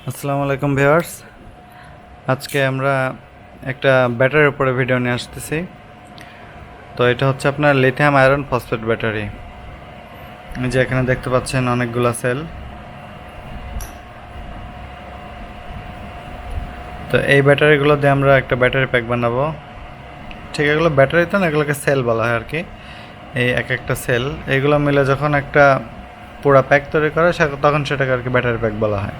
আসসালামু আলাইকুম ভিউয়ার্স। আজকে আমরা একটা ব্যাটারির উপরে ভিডিও নিয়ে আসতেছি। তো এটা হচ্ছে আপনার লিথিয়াম আয়রন ফসফেট ব্যাটারি। এই যে এখানে দেখতে পাচ্ছেন অনেকগুলো সেল। তো এই ব্যাটারিগুলো দিয়ে আমরা একটা ব্যাটারি প্যাক বানাবো। ঠিক এগুলো ব্যাটারি তো না, এগুলোকে সেল বলা হয় আর কি। এই এক একটা সেল এইগুলো মিলে যখন একটা পুরো প্যাক তৈরি করে তখন সেটাকে আর কি ব্যাটারি প্যাক বলা হয়।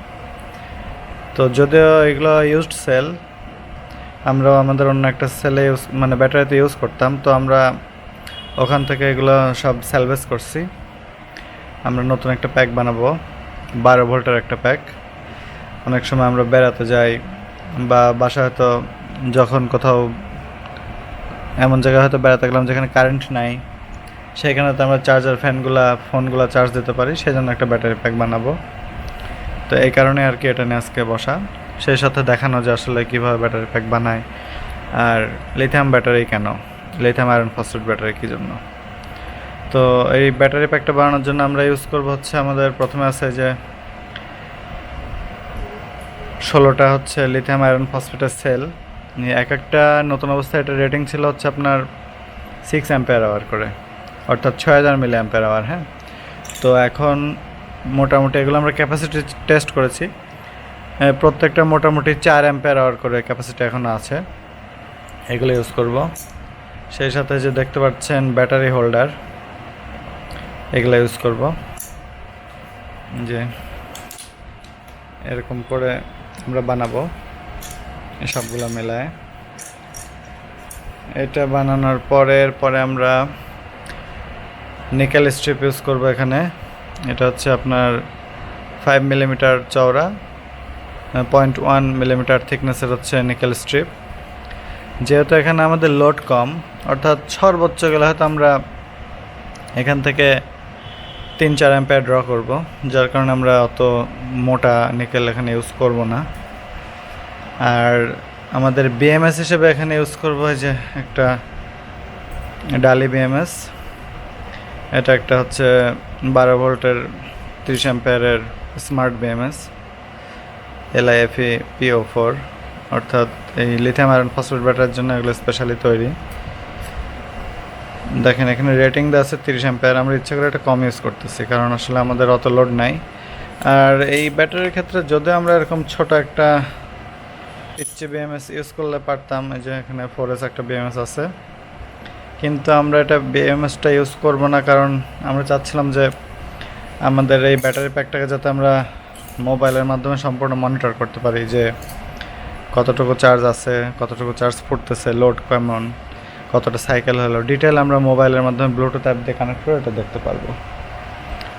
তো যদিও এগুলো ইউজড সেল, আমরা আমাদের অন্য একটা সেলে মানে ব্যাটারিতে ইউজ করতাম, তো আমরা ওখান থেকে এগুলো সব স্যালভেজ করছি। আমরা নতুন একটা প্যাক বানাবো, 12 ভোল্টের একটা প্যাক। অনেক সময় আমরা বেড়াতে যাই বা বাসায় হয়তো যখন কোথাও এমন জায়গায় হয়তো বেড়াতে গেলাম যেখানে কারেন্ট নাই, সেখানে তো আমরা চার্জার ফোনগুলো চার্জ দিতে পারি, সেই জন্য একটা ব্যাটারি প্যাক বানাবো। তো এই কারণে আর কি এটা নিয়ে আজকে বসা, সেই সাথে দেখানো যে আসলে কীভাবে ব্যাটারি প্যাক বানায় আর লিথিয়াম ব্যাটারি কেন, লিথিয়াম আয়রন ফসফেট ব্যাটারি কী জন্য। তো এই ব্যাটারি প্যাকটা বানানোর জন্য আমরা ইউজ করবো হচ্ছে, আমাদের প্রথমে আছে যে 16টা হচ্ছে লিথিয়াম আয়রন ফসফেটের সেল। এক একটা নতুন অবস্থায় এটা রেটিং ছিল হচ্ছে আপনার 6 অ্যাম্পিয়ার আওয়ার করে, অর্থাৎ 6000 মিলি অ্যাম্পিয়ার আওয়ার। হ্যাঁ, তো এখন মোটামুটি এগুলো আমরা ক্যাপাসিটি টেস্ট করেছি, প্রত্যেকটা মোটামুটি 4 অ্যাম্পিয়ার আওয়ার করে ক্যাপাসিটি এখন আছে। এগুলো ইউজ করব। সেই সাথে যে দেখতে পাচ্ছেন ব্যাটারি হোল্ডার, এগুলো ইউজ করব। যে এরকম করে আমরা বানাবো সবগুলো মেলায়। এটা বানানোর পরে আমরা নিকেল স্ট্রিপ ইউজ করব এখানে। এটা হচ্ছে আপনার 5 মিলিমিটার চওড়া, 0.1 মিলিমিটার থিকনেসের হচ্ছে নিকেল স্ট্রিপ। যেহেতু এখানে আমাদের লোড কম, অর্থাৎ সর্বোচ্চ গেলে হয়তো আমরা এখান থেকে 3-4 অ্যাম্পিয়ার ড্র করব, যার কারণে আমরা অত মোটা নিকেল এখানে ইউজ করব না। আর আমাদের বিএমএস হিসেবে এখানে ইউজ করব যে একটা ডালি বিএমএস। এটা একটা হচ্ছে 12 ভোল্টের 30 অ্যাম্পিয়ারের স্মার্ট বিএমএস, Lifepo4, অর্থাৎ এই লিথিয়াম আয়রন ফসফেট ব্যাটারির জন্য এগুলো স্পেশালি তৈরি। দেখেন এখানে রেটিং দেওয়া আছে 30 অ্যাম্পিয়ার। আমরা ইচ্ছা করে এটা কম ইউজ করতেছি, কারণ আসলে আমাদের অত লোড নাই। আর এই ব্যাটারির ক্ষেত্রে যদি আমরা এরকম ছোট একটা পিচ্চি বিএমএস ইউজ করলে পারতাম। এই যে এখানে 4S একটা বিএমএস আছে, কিন্তু আমরা এটা বিএমএসটা ইউজ করব না, কারণ আমরা চাচ্ছিলাম যে আমাদের এই ব্যাটারি প্যাকটাকে যাতে আমরা মোবাইলের মাধ্যমে সম্পূর্ণ মনিটর করতে পারি, যে কতটুকু চার্জ আছে, কতটুকু চার্জ ফুটতেছে, লোড কেমন, কতটা সাইকেল হলো, ডিটেল আমরা মোবাইলের মাধ্যমে ব্লুটুথ অ্যাপ দিয়ে কানেক্ট করে এটা দেখতে পারবো।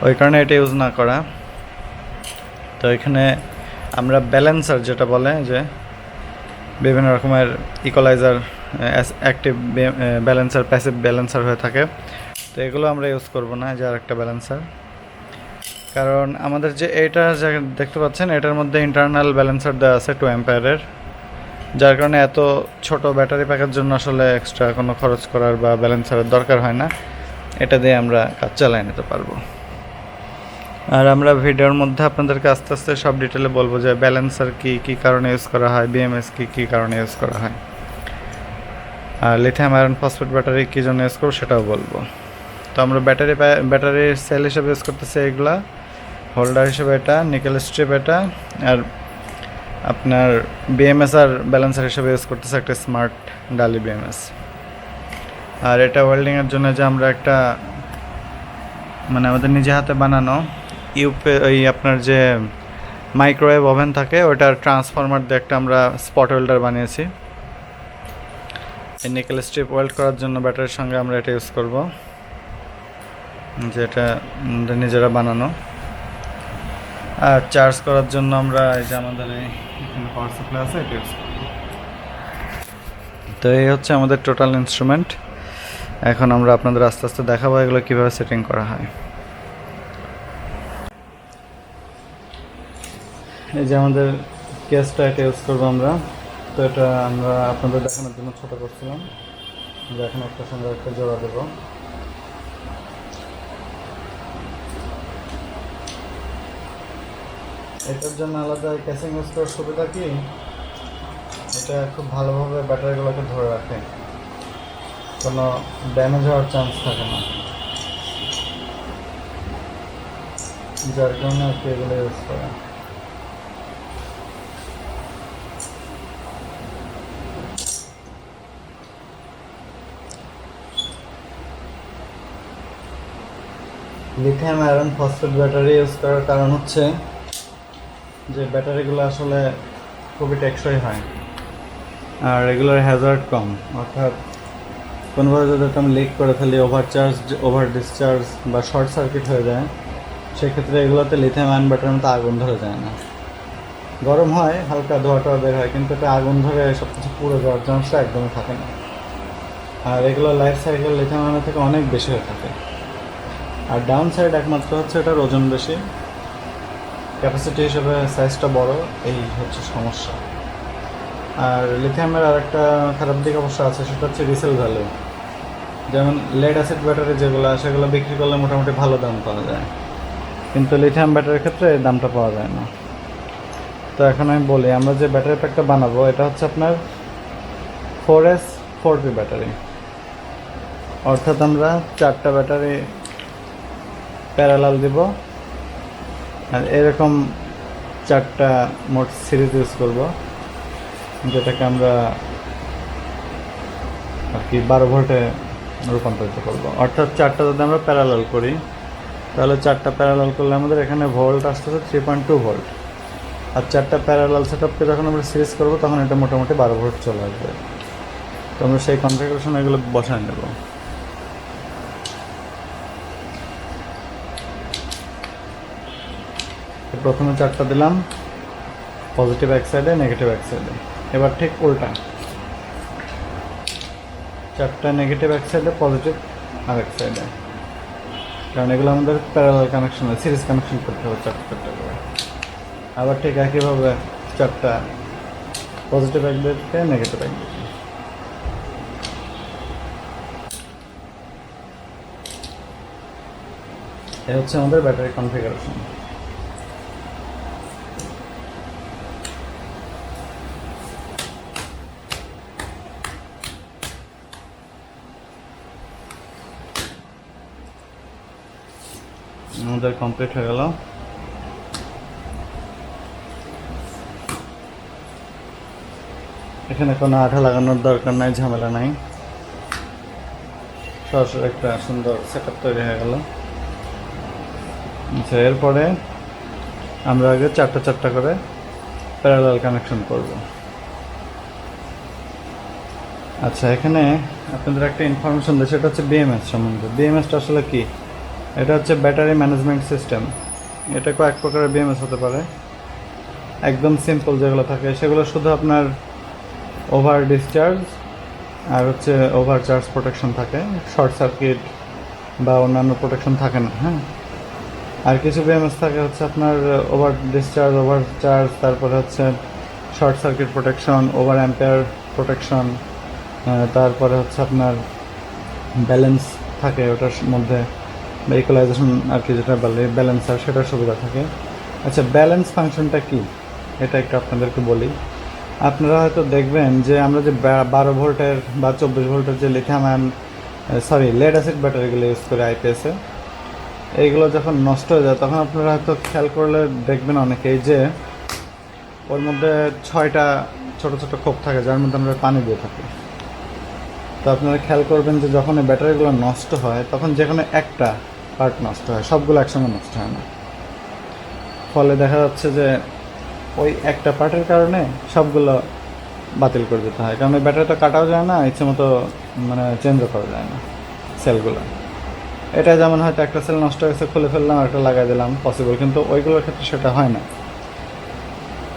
ওই কারণে এটা ইউজ না করা। তো এখানে আমরা ব্যালেন্সার যেটা বলে, যে বিভিন্ন রকমের equalizer, active balancer, passive balancer হয়ে থাকে, তো এগুলো আমরা ইউজ করব না। যে আর একটা ব্যালেন্সার, কারণ আমাদের যে এটা যা দেখতে পাচ্ছেন এটার মধ্যে ইন্টারনাল ব্যালেন্সার দেওয়া আছে 2 অ্যাম্পিয়ারের, যার কারণে এত ছোট ব্যাটারি প্যাকের জন্য আসলে এক্সট্রা কোনো খরচ করার বা ব্যালেন্সারের দরকার হয় না। এটা দিয়ে আমরা কাজ চালিয়ে নিতে পারবো। আর আমরা ভিডিওর মধ্যে আপনাদেরকে আস্তে আস্তে সব ডিটেলে বলবো যে ব্যালেন্সার কী কারণে ইউজ করা হয়, বিএমএস কী কারণে ইউজ করা হয়, আর লিথিয়াম আয়রন ফসফেট ব্যাটারি কী জন্য ইউজ করবো সেটাও বলবো। তো আমরা ব্যাটারির সেল হিসেবে ইউজ করতেছি এইগুলা, হোল্ডার হিসেবে এটা, নিকেল স্ট্রিপ এটা, আর আপনার বিএমএস আর ব্যালেন্সার হিসেবে ইউজ করতেছে একটা স্মার্ট ডালি বিএমএস। আর এটা ওয়েল্ডিংয়ের জন্য যে আমরা একটা মানে আমাদের নিজে হাতে বানানো ওই আপনার যে মাইক্রোওয়েভ ওভেন থাকে, ওটার ট্রান্সফরমার দিয়ে একটা আমরা স্পট ওয়েল্ডার বানিয়েছি। এই নিকেল স্ট্রিপ ওয়েল্ড করার জন্য ব্যাটারির সঙ্গে আমরা এটা ইউজ করব, যেটা নিজেরা বানানো। আর চার্জ করার জন্য আমরা এই যে আমাদের এখানে পাওয়ার সাপ্লাই আছে, এটা ইউজ করব। তো এই হচ্ছে আমাদের টোটাল ইনস্ট্রুমেন্ট। এখন আমরা আপনাদের আস্তে আস্তে দেখাবো এগুলো কীভাবে সেটিং করা হয়। এই যে আমাদের কেসটা, এটা ইউজ করবো আমরা। তো এটা আমরা আপনাদের দেখানোর জন্য ছোটো করছিলাম, যে এখন একটা সঙ্গে একটা জোড়া দেবো। এটার জন্য আলাদা ক্যাসিং ইউজ করার সুবিধা কি, এটা খুব ভালোভাবে ব্যাটারিগুলোকে ধরে রাখে, কোনো ড্যামেজ হওয়ার চান্স থাকে না, যার কারণে আর কি এগুলো ইউজ করে। Lithium iron phosphate battery use করার কারণ হচ্ছে যে ব্যাটারিগুলো আসলে খুবই টেকসই হয়, আর এগুলোর হ্যাজার্ড কম, অর্থাৎ কোনোভাবে যদি আমি লিক করে ফেলি, ওভারচার্জ, ওভার ডিসচার্জ বা শর্ট সার্কিট হয়ে যায়, সেক্ষেত্রে এগুলোতে লিথিয়াম আয়ন ব্যাটারির মতো আগুন ধরে যায় না। গরম হয়, হালকা ধোয়া টোয়া বের হয়, কিন্তু এটা আগুন ধরে সব কিছু পুড়ে যাওয়ার চান্সটা একদমই থাকে না। আর এগুলো লাইফ সাইকেল লিথিয়াম আয়নের থেকে অনেক বেশি হয়ে থাকে। আর ডাউন সাইড একমাত্র হচ্ছে এটার ওজন বেশি, ক্যাপাসিটি হিসেবে সাইজটা বড়, এই হচ্ছে সমস্যা। আর লিথিয়ামের আরেকটা খারাপ দিক অবশ্য আছে, সেটা হচ্ছে রিসেল ভ্যালু। যেমন লেড অ্যাসিড ব্যাটারি যেগুলো, সেগুলো বিক্রি করলে মোটামুটি ভালো দাম পাওয়া যায়, কিন্তু লিথিয়াম ব্যাটারির ক্ষেত্রে এই দামটা পাওয়া যায় না। তো এখন আমি বলি, আমরা যে ব্যাটারি প্যাকটা বানাবো এটা হচ্ছে আপনার 4S4P ব্যাটারি, অর্থাৎ আমরা 4টা ব্যাটারি প্যারালাল দিব, আর এরকম 4টা মোট সিরিজ ইউজ করব, যেটাকে আমরা আর কি 12 ভোল্টে রূপান্তরিত করব। অর্থাৎ 4টা যদি আমরা প্যারালাল করি, তাহলে 4টা প্যারালাল করলে আমাদের এখানে ভোল্ট আসতেছে 3.2 ভোল্ট, আর 4টা প্যারালাল সেটআপকে যখন আমরা সিরিজ করব তখন এটা মোটামুটি 12 ভোল্ট চলে আসবে। তো আমরা সেই কনফিগারেশন এগুলো বসায় নেব। প্রথমে 4টা দিলাম পজিটিভ এক সাইডে, নেগেটিভ এক সাইডে। এবার ঠিক উল্টা, 4টা নেগেটিভ এক সাইডে, পজিটিভ আর এক সাইডে, কারণ এগুলো আমাদের প্যারালাল কানেকশন, সিরিজ কানেকশন করতে হবে 4টা করে। আবার ঠিক একইভাবে 4টা পজিটিভ এক দিকে, নেগেটিভ এক দিকে। এই হচ্ছে আমাদের ব্যাটারি কনফিগারেশন। আমাদের কমপ্লিট হয়ে গেল। এখানে কোনো আঠা লাগানোর দরকার নাই, ঝামেলা নাই, সরাসরি একটা সুন্দর সেটআপ তৈরি হয়ে গেল। আচ্ছা, এরপরে আমরা আগে 4টা করে প্যারালাল কানেকশন করব। আচ্ছা, এখানে আপনাদের একটা ইনফরমেশন দিই, সেটা হচ্ছে বিএমএস সম্বন্ধে। বিএমএসটা আসলে কি? এটা হচ্ছে ব্যাটারি ম্যানেজমেন্ট সিস্টেম। এটা কয়েক প্রকারের বিএমএস হতে পারে। একদম সিম্পল যেগুলো থাকে সেগুলো শুধু আপনার ওভার ডিসচার্জ আর হচ্ছে ওভার চার্জ প্রোটেকশন থাকে, শর্ট সার্কিট বা অন্যান্য প্রোটেকশন থাকে না। হ্যাঁ, আর কিছু বিএমএস থাকে হচ্ছে আপনার ওভার ডিসচার্জ, ওভার চার্জ, তারপরে হচ্ছে short circuit protection, over ampere protection, তারপরে হচ্ছে আপনার ব্যালেন্স থাকে ওটার মধ্যে, বা ইকুয়ালাইজেশন আর কি যেটা বলে ব্যালেন্সার, সেটার সুবিধা থাকে। আচ্ছা, ব্যালেন্স ফাংশনটা কি এটা একটু আপনাদেরকে বলি। আপনারা হয়তো দেখবেন যে আমরা যে 12 ভোল্টের বা 24 ভোল্টের যে লিথিয়াম আয়ন লেড অ্যাসিড ব্যাটারিগুলো ইউজ করে আইপিএসে, এইগুলো যখন নষ্ট হয়ে যায় তখন আপনারা হয়তো খেয়াল করলে দেখবেন অনেকেই যে ওর মধ্যে 6টা ছোট ছোট খোপ থাকে, যার মধ্যে আমরা পানি দিয়ে থাকি। তো আপনারা খেয়াল করবেন যে যখন এই ব্যাটারিগুলো নষ্ট হয় তখন যেখানে একটা পার্ট নষ্ট হয়, সবগুলো একসঙ্গে নষ্ট হয় না। ফলে দেখা যাচ্ছে যে ওই একটা পার্টের কারণে সবগুলো বাতিল করে দিতে হয়, কারণ ওই ব্যাটারিটা কাটাও যায় না, ইচ্ছে মতো মানে চেঞ্জও করা যায় না সেলগুলো। এটা যেমন হয়তো একটা সেল নষ্ট হয়েছে, খুলে ফেললাম, একটা লাগাই দিলাম, পসিবল, কিন্তু ওইগুলোর ক্ষেত্রে সেটা হয় না।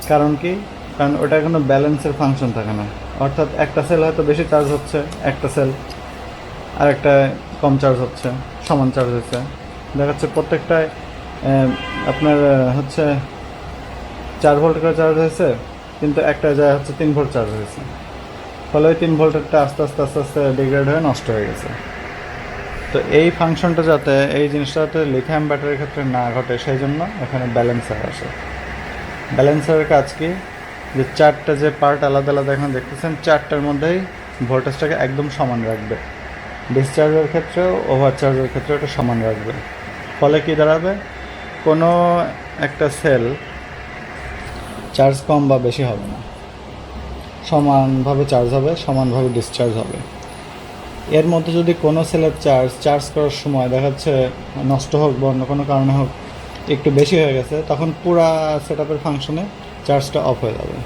কারণ কি? কারণ ওটা কোনো ব্যালেন্সের ফাংশন থাকে না। অর্থাৎ একটা সেল হয়তো বেশি চার্জ হচ্ছে, একটা সেল আর একটা কম চার্জ হচ্ছে, সমান চার্জ হচ্ছে। দেখা যাচ্ছে প্রত্যেকটায় আপনার হচ্ছে 4 ভোল্ট করে চার্জ হয়েছে, কিন্তু একটা যায় হচ্ছে 3 ভোল্ট চার্জ হয়েছে। ফলে ওই 3 ভোল্টেরটা আস্তে আস্তে আস্তে আস্তে ডিগ্রেড হয়ে নষ্ট হয়ে গেছে। তো এই ফাংশনটা যাতে, এই জিনিসটা যাতে লিথিয়াম ব্যাটারির ক্ষেত্রে না ঘটে, সেই জন্য এখানে ব্যালেন্সার আসে। ব্যালেন্সারের কাজ কি, যে চারটা যে পার্ট আলাদা আলাদা এখানে দেখতেছেন, চারটার মধ্যেই ভোল্টেজটাকে একদম সমান রাখবে। ডিসচার্জের ক্ষেত্রেও ওভারচার্জের ক্ষেত্রেও এটা সমান রাখবে। ফলে কি দাঁড়াবে, কোনো একটা সেল চার্জ কম বা বেশি হবে না, সমানভাবে চার্জ হবে, সমানভাবে ডিসচার্জ হবে। এর মধ্যে যদি কোনো সেলের চার্জ করার সময় দেখা যাচ্ছে নষ্ট হোক বা অন্য কোনো কারণে হোক একটু বেশি হয়ে গেছে, তখন পুরা সেট আপের ফাংশনে চার্জটা অফ হয়ে যাবে।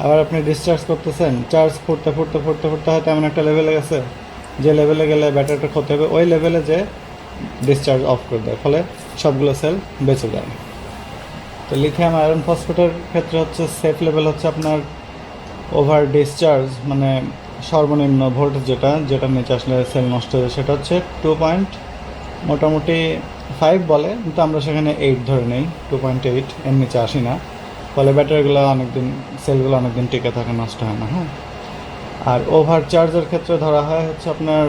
আবার আপনি ডিসচার্জ করতেছেন, চার্জ ফুটতে ফুটতে ফুটতে ফুটতে হয়তো এমন একটা লেভেলে গেছে যে লেভেলে গেলে ব্যাটারিটা ক্ষতি হবে, ওই লেভেলে যে ডিসচার্জ অফ করে দেয়, ফলে সবগুলো সেল বেঁচে যায়। তো লিথিয়াম আয়রন ফসফেটের ক্ষেত্রে হচ্ছে সেফ লেভেল হচ্ছে আপনার ওভার ডিসচার্জ, মানে সর্বনিম্ন ভোল্টেজ যেটা নিচে আসলে সেল নষ্ট হয়ে যায়, সেটা হচ্ছে 2 মোটামুটি 5 বলে, কিন্তু আমরা সেখানে 8 ধরে নেই, 2.8 এর নিচে আসি না। ফলে ব্যাটারিগুলো অনেকদিন, সেলগুলো অনেকদিন টিকে থাকে, নষ্ট হয় না। হ্যাঁ, আর ওভার চার্জের ক্ষেত্রে ধরা হয় হচ্ছে আপনার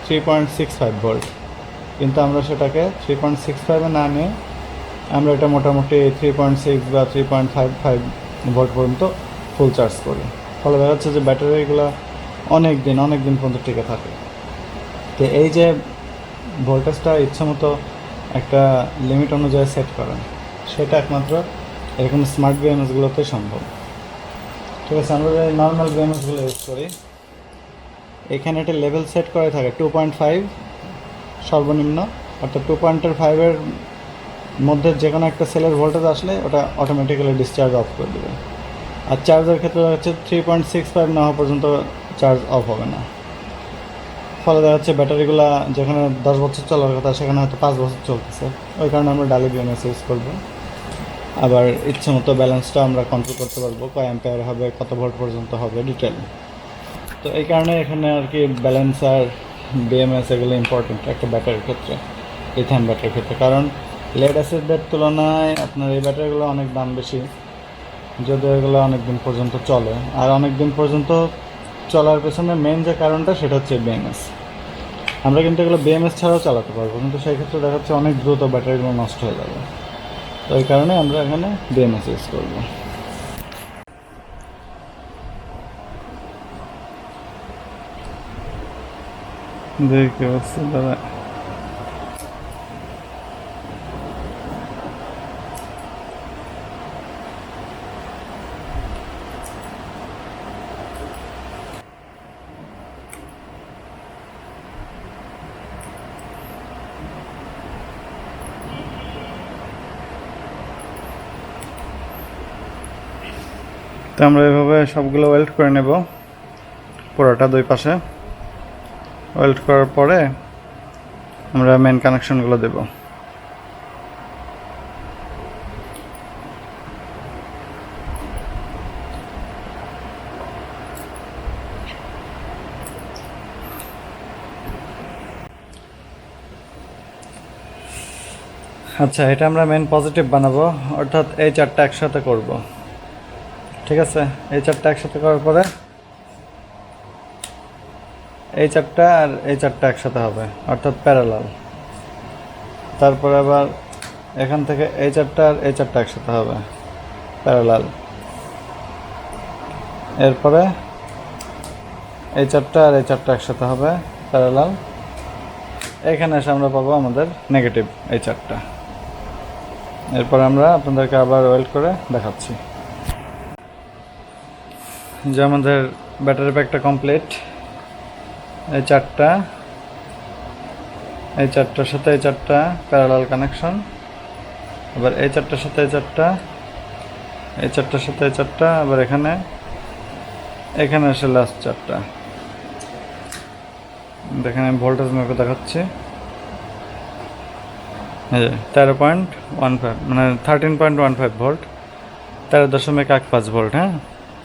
3.65 ভোল্ট, কিন্তু আমরা সেটাকে 3.65 না নিয়ে আমরা এটা মোটামুটি 3.6 বা 3.55 ভোল্ট পর্যন্ত ফুল চার্জ করি। ফলে দেখা যাচ্ছে যে ব্যাটারিগুলো অনেক দিন পর্যন্ত টিকে থাকে। তো এই যে ভোল্টেজটা ইচ্ছা মতো একটা লিমিট অনুযায়ী সেট করেন, সেটা একমাত্র এরকম স্মার্ট বিএমএসগুলোতে সম্ভব। ঠিক আছে, আমরা যে নর্মাল বিএমএসগুলো ইউজ করি, এখানে একটা লেভেল সেট করে থাকে 2.5 সর্বনিম্ন, অর্থাৎ 2.5-এর মধ্যে যে কোনো একটা সেলের ভোল্টেজ আসলে ওটা অটোমেটিক্যালি ডিসচার্জ অফ করে দেবে। আর চার্জের ক্ষেত্রে হচ্ছে 3.65 না হওয়া পর্যন্ত চার্জ অফ হবে না। ফলে দেখা যাচ্ছে ব্যাটারিগুলো যেখানে 10 বছর চলার কথা সেখানে হয়তো 5 বছর চলতেছে। ওই কারণে আমরা ডালি বিএমএস ইউজ করবো। আবার ইচ্ছে মতো ব্যালেন্সটা আমরা কন্ট্রোল করতে পারবো, কয় অ্যাম্পিয়ার হবে, কত ভোল্ট পর্যন্ত হবে, ডিটেল। তো এই কারণে এখানে আর কি ব্যালেন্সার, বিএমএস এগুলো ইম্পর্টেন্ট একটা ব্যাটারির ক্ষেত্রে, লিথিয়াম ব্যাটারির ক্ষেত্রে। কারণ লেড অ্যাসিডের তুলনায় আপনার এই ব্যাটারিগুলো অনেক দাম বেশি, যদিও এগুলো অনেক দিন পর্যন্ত চলে। আর অনেক দিন পর্যন্ত চলার পেছনে মেন যে কারণটা সেটা হচ্ছে বিএমএস। আমরা কিন্তু এগুলো বিএমএস ছাড়াও চালাতে পারবো, কিন্তু সেই ক্ষেত্রে দেখা যাচ্ছে অনেক দ্রুত ব্যাটারিগুলো নষ্ট হয়ে যাবে। তো এই কারণে আমরা এখানে বিএমএস ইউজ করবো। দেখি অবস্থা দাদা, তো আমরা এভাবে সবগুলো ওয়েল্ড করে নেব, পুরোটা দুই পাশে ওয়েল্ড করার পরে আমরা মেন কানেকশনগুলো দেব। আচ্ছা, এটা আমরা মেন পজিটিভ বানাবো, অর্থাৎ এই চারটা একসাথে করব। ঠিক আছে, এই চারটা একসাথে করার পরে এই চারটা আর এই চারটা একসাথে হবে, অর্থাৎ প্যারালাল। তারপরে আবার এখান থেকে এই চারটা আর এই চারটা একসাথে হবে, প্যারালাল। এরপরে এই চারটা আর এই চারটা একসাথে হবে, প্যারালাল। এখানে এসে আমরা পাবো আমাদের নেগেটিভ এই চারটা। এরপর আমরা আপনাদেরকে আবার ওয়েল্ড করে দেখাচ্ছি যে আমাদের ব্যাটারি প্যাকটা কমপ্লিট। এই চারটার সাথে এই চারটা প্যারালাল কানেকশন, আবার এই চারটার সাথে এই চারটার সাথে এই চারটা, আবার এখানে এসে লাস্ট চারটা। দেখেন আমি ভোল্টেজ মেপে দেখাচ্ছি, 13.15 মানে 13.15 ভোল্ট, 13.15 ভোল্ট। হ্যাঁ,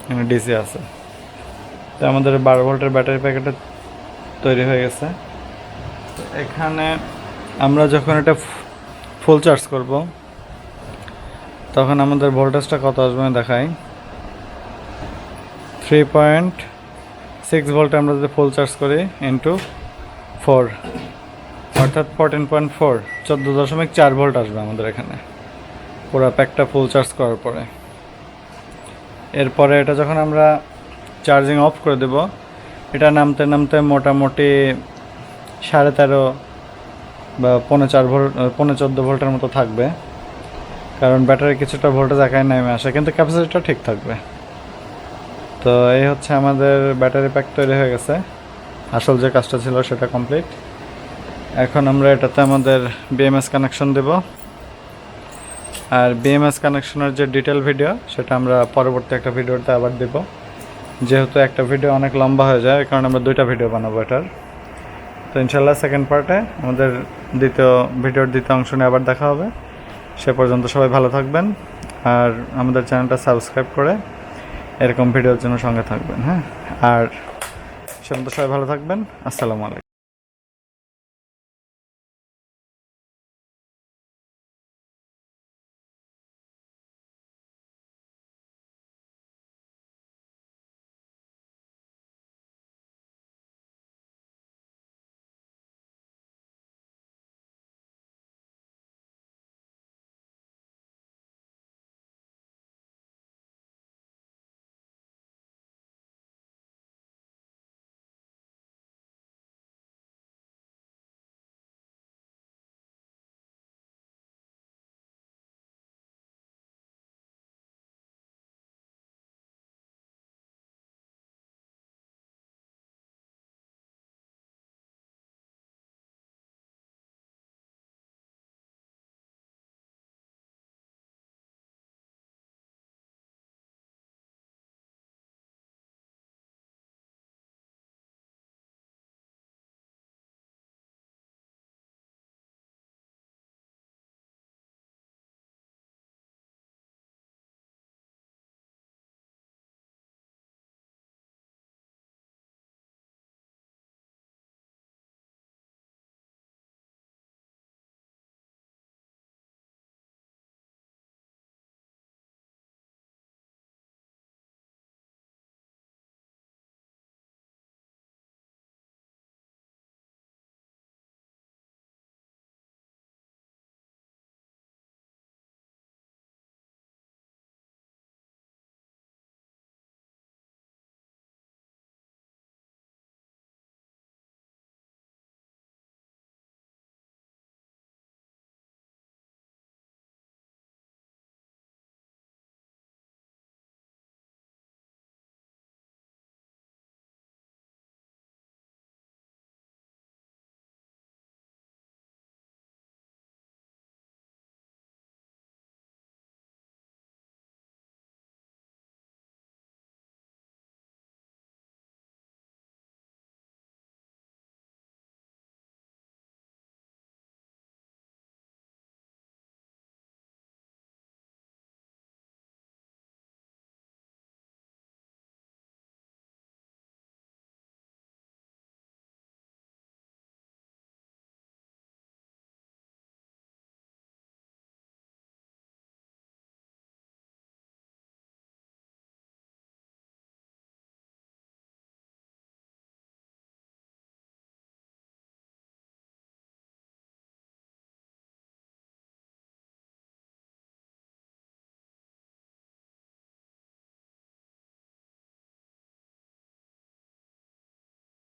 এখানে ডিসি আছে। তো আমাদের 12 ভোল্টের ব্যাটারি প্যাকেটটা তৈরি হয়ে গেছে। এখানে আমরা যখন এটা ফুল চার্জ করব তখন আমাদের ভোল্টেজটা কত আসবে দেখাই। 3.6 ভোল্ট আমরা যদি ফুল চার্জ করি ইন্টু 4, অর্থাৎ 14.4, 14.4 ভোল্ট আসবে আমাদের এখানে। পুরো প্যাকটা ফুল চার্জ করার পরে। এরপরে এটা যখন আমরা চার্জিং অফ করে দেব, এটা নামতে নামতে মোটামুটি 13.5 বা 4.5 ভোল্ট 14 ভোল্টের মতো থাকবে, কারণ ব্যাটারি কিছুটা ভোল্টেজ একাই নেমে আসে, কিন্তু ক্যাপাসিটিটা ঠিক থাকবে। তো এই হচ্ছে আমাদের ব্যাটারি প্যাক তৈরি হয়ে গেছে। আসল যে কাজটা ছিল সেটা কমপ্লিট। এখন আমরা এটাতে আমাদের বিএমএস কানেকশন দেব, আর বিএমএস কানেকশনের যে ডিটেল ভিডিও সেটা আমরা পরবর্তী একটা ভিডিওতে আবার দেব, যেহেতু একটা ভিডিও অনেক লম্বা হয়ে যায়, কারণ আমরা 2টা ভিডিও বানাবো এটার। তো ইনশাল্লাহ সেকেন্ড পার্টে আমাদের ভিডিওর দ্বিতীয় অংশ নিয়ে আবার দেখা হবে। সে পর্যন্ত সবাই ভালো থাকবেন, আর আমাদের চ্যানেলটা সাবস্ক্রাইব করে এরকম ভিডিওর জন্য সঙ্গে থাকবেন। হ্যাঁ, আর সে পর্যন্ত সবাই ভালো থাকবেন। আসসালামু আলাইকুম।